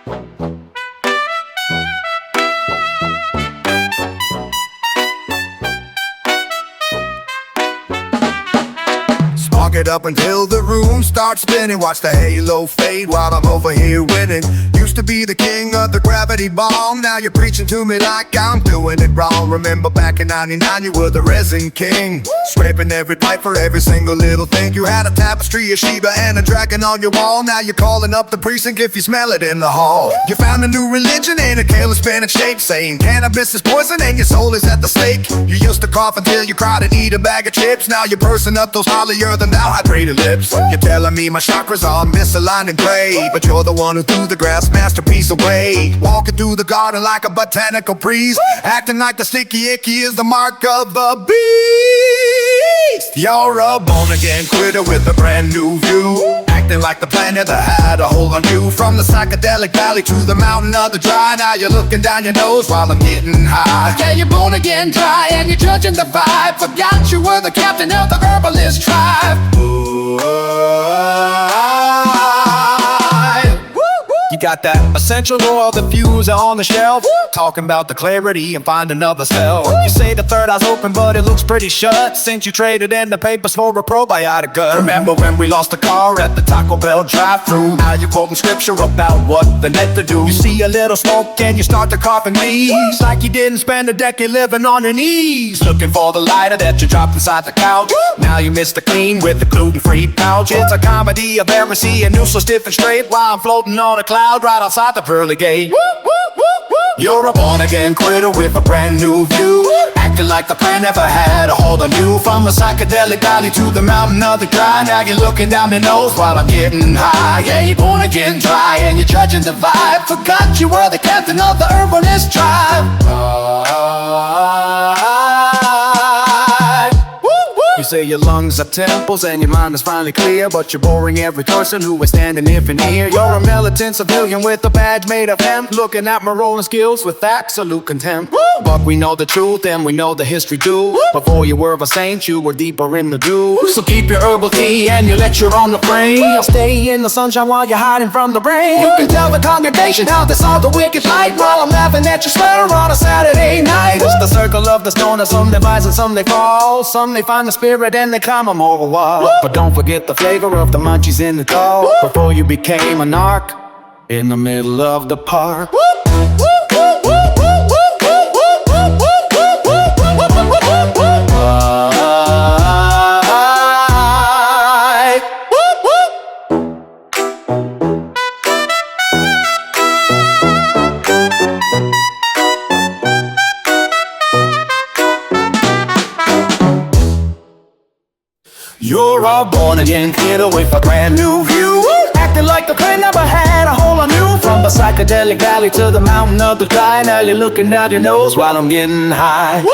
Spark it up until the room starts spinning. Watch the halo fade while I'm over here winning. Used to be the king of the gravity bomb. Now you're preaching to me like I'm doing it wrong. Remember back in '99 you were the resin king, scraping every pipe for every single little thing. You had a tapestry, a Sheba, and a dragon on your wall. Now you're calling up the precinct if you smell it in the hall. You found a new religion in a careless Spanish shape, saying cannabis is poison and your soul is at the stake. You used to cough until you cried and eat a bag of chips. Now you're pursing up those holier than thou hydrated lips. You're telling me my chakras are misaligned and gray, but you're the one who threw the grass masterpiece away. Walking through the garden like a botanical breeze, acting like the sticky icky is the mark of the beast. You're a born-again quitter with a brand new view, acting like the planet that had a hold on you. From the psychedelic valley to the mountain of the dry, now you're looking down your nose while I'm getting high. Yeah, you're born again dry and you're judging the vibe. Forgot you were the captain of the herbalist tribe. You got that essential oil diffuser on the shelf, talking about the clarity and find another cell. You say the third eye's open but it looks pretty shut, since you traded in the papers for a probiotic gut. Remember when we lost the car at the Taco Bell drive-thru? Now you're quoting scripture about what the net to do. You see a little smoke and you start to cough and wheeze, like you didn't spend a decade living on your knees. Looking for the lighter that you dropped inside the couch. Now you miss the clean with the gluten-free pouch. It's a comedy of heresy and noose so stiff and straight, while I'm floating on a cloud right outside the pearly gate. You're a born-again quitter with a brand new view, acting like the plan never had a hold on you. From the psychedelic valley to the mountain of the dry, now you're looking down your nose while I'm getting high. Yeah, you're born again dry and you're judging the vibe. Forgot you were the captain of the herbalist tribe. You say your lungs are temples and your mind is finally clear, but you're boring every person who is standing if and here. You're a militant civilian with a badge made of hemp, looking at my rolling skills with absolute contempt. But we know the truth and we know the history too. Before you were a saint, you were deeper in the dew. So keep your herbal tea and your lecture on the brain. I'll stay in the sunshine while you're hiding from the rain. You can tell the congregation how this all the wicked light, while I'm laughing at your slur on a Saturday night. It's the circle of the stoner, some they rise and some they fall, some they find the spirit and they climb a moral wall. But don't forget the flavor of the munchies in the dough, before you became a narc in the middle of the park. You're a born-again kiddo with a brand new view, acting like the plan never had a hold on you. From the psychedelic valley to the mountain of the dry, now you're looking down your nose while I'm getting high.